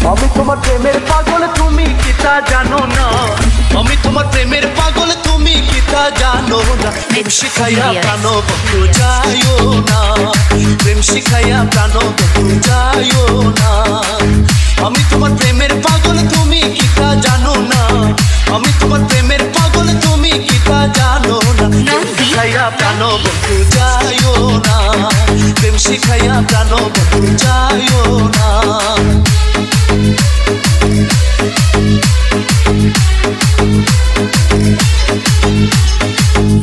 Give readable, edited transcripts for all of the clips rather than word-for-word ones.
আমি তোমার প্রেমের পাগল তুমি কি তা জানো না আমি তোমার প্রেমের পাগল তুমি কি তা জানো না প্রেম শিখাইয়া প্রাণ বন্ধু যাইও না প্রেম শিখাইয়া প্রাণ বন্ধু যাইও না আমি তোমার প্রেমের পাগল তুমি কি তা জানো না আমি তোমার প্রেমের পাগল তুমি কি তা জানো না প্রেম শিখাইয়া প্রাণ বন্ধু যাইও না প্রেম শিখাইয়া প্রাণ বন্ধু যাইও না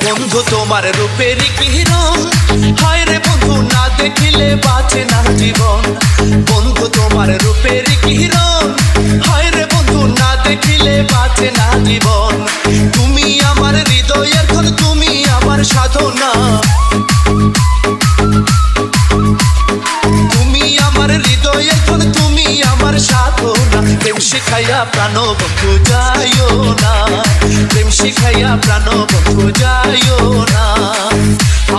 বন্ধু তোমার রূপের কিরণ হায় রে বন্ধু না দেখিলে বাঁচে না জীবন বন্ধু তোমার রূপের কিরণ হায় রে বন্ধু না দেখিলে বাঁচে না জীবন তুমি আমার হৃদয়ের ঘর তুমি আমার সাধনা তুমি আমার হৃদয়ের ঘর তুমি আমার সাধনা প্রেম শিখাইয়া প্রাণ বন্ধু যাইও না প্রেম শিখাইয়া প্রাণ বন্ধু যাইও না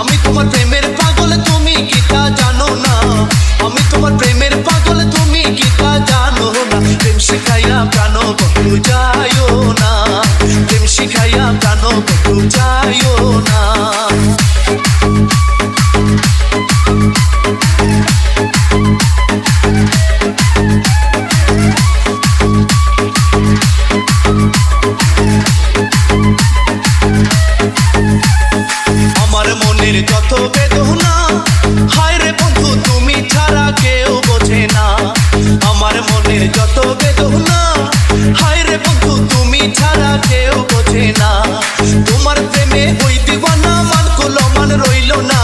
আমি তোমার প্রেমের পাগল তুমি কি তা জানো না আমি তোমার প্রেমের পাগল তুমি কি তা জানো না প্রেম শিখাইয়া প্রাণ বন্ধু যাইও না প্রেম শিখাইয়া প্রাণ বন্ধু যাইও না আমার মনের যত বেদনা হায় রে বন্ধু তুমি ছাড়া কেউ বোঝে না আমার মনের যত বেদনা হায় রে বন্ধু তুমি ছাড়া কেউ বোঝে না তোমার প্রেমে হই দিওয়ানা মান কুলো মান রইল না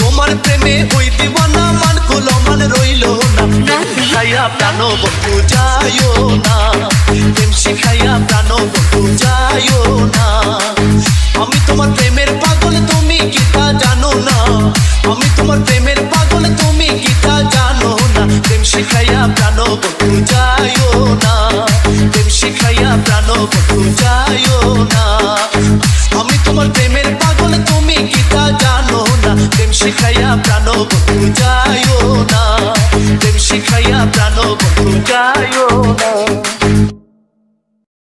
তোমার প্রেমে হই দিওয়ানা মান কুলো মান রইল না শিখাইয়া প্রাণ বন্ধু যাইও না প্রেম শিখাইয়া প্রাণ বন্ধু যাইও না আমি তোমার প্রেমের পাগল তুমি কি তা জানো না আমি তোমার প্রেমের পাগল তুমি কি তা জানো না প্রেম শিখাইয়া প্রাণ বন্ধু যাইও না প্রেম শিখাইয়া প্রাণ বন্ধু